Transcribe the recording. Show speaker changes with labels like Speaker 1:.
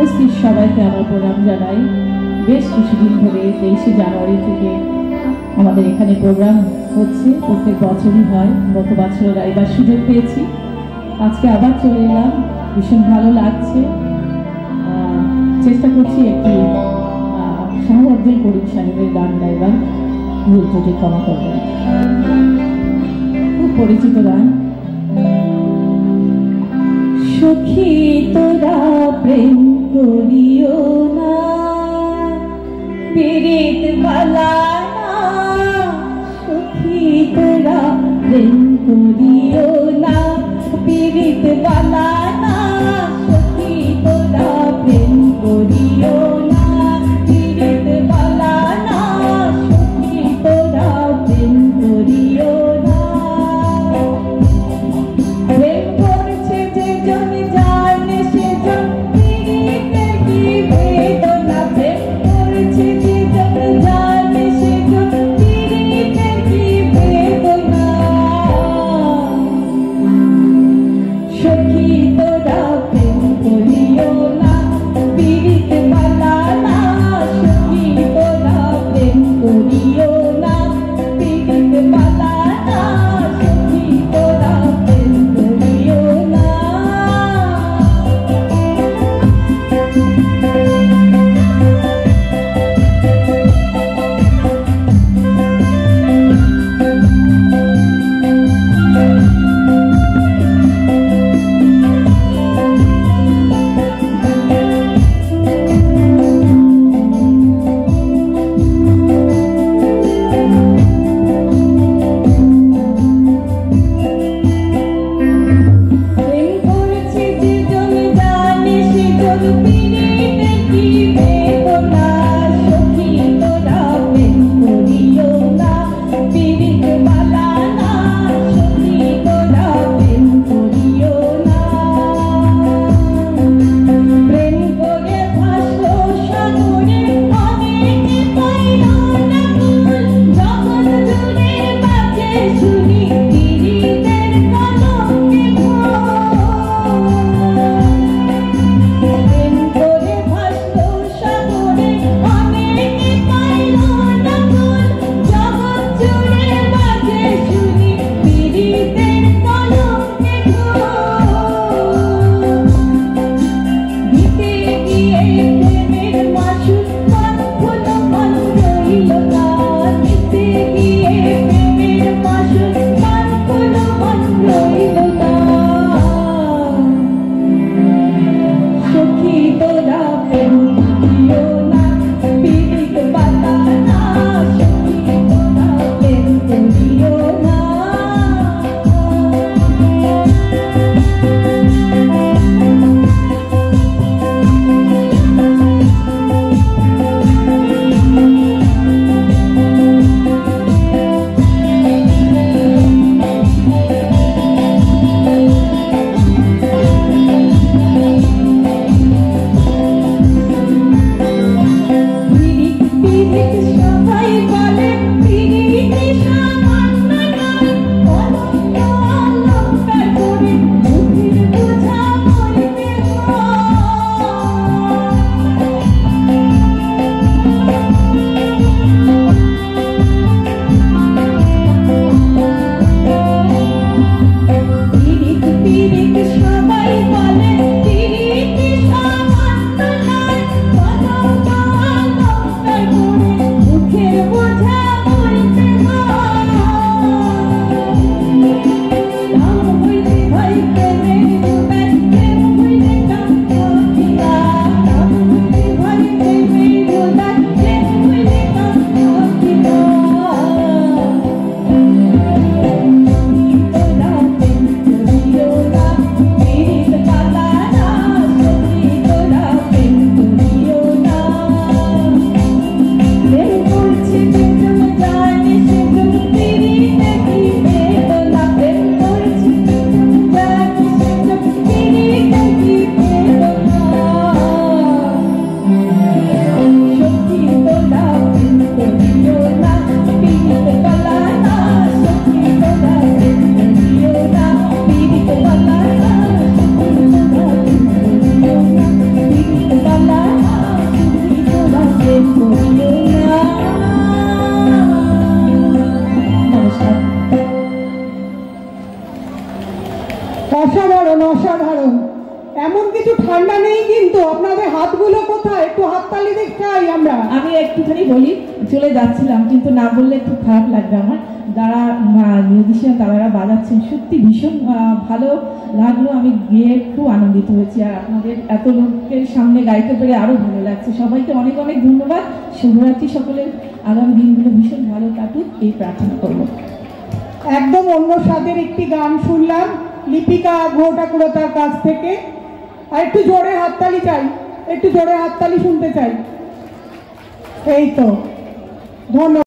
Speaker 1: উপস্থিত সবাইকে আমার প্রণাম জানাই। বেশ কিছুদিন ধরে 23শে জানুয়ারি থেকে আমাদের এখানে প্রোগ্রাম হচ্ছে, প্রত্যেক বছরই হয়। গত বছর এবার সুযোগ পেয়েছি, আজকে আবার চলে এলাম, ভীষণ ভালো লাগছে। চেষ্টা করছি একটি শাহ আব্দুল করিম সাহেবের গান গাইবার, ভুল ত্রুটি ক্ষমা করবেন। খুব পরিচিত গান। সখী তোরা প্রেম করিও না, পীড়িত বালা না। সখী তোরা প্রেম করিও না, পীড়িত বালা না। সখী তোরা প্রেম করিও না, পীড়িত বালা না। সখী তোরা প্রেম করিও না।
Speaker 2: অসাধারণ অসাধারণ। এমন কিছু ঠান্ডা নেই কিন্তু আপনাদের হাতগুলো কোথায়? একটু হাততালি চাই আমরা।
Speaker 1: আমি একটুখানি বলি, চলে যাচ্ছিলাম কিন্তু না বললে একটু খারাপ লাগবে আমার। যারা মিউজিশিয়ান তারা বাজাচ্ছেন সত্যি ভীষণ ভালো লাগলো। আমি গিয়ে একটু আনন্দিত হয়েছি, আর আপনাদের এত লোকের সামনে গাইতে পেরে আরো ভালো লাগছে। সবাইকে অনেক অনেক ধন্যবাদ। শুভরাত্রি সকলের, আগামী দিনগুলো ভীষণ ভালো কাটুক এই প্রার্থনা করব।
Speaker 2: একদম অন্য স্বাদের একটি গান শুনলাম লিপিকা ঘোটাকুড়তার কাছ থেকে। আর একটু জোরে হাততালি চাই, একটু জোরে হাততালি শুনতে চাই। এই তো, ধন্যবাদ।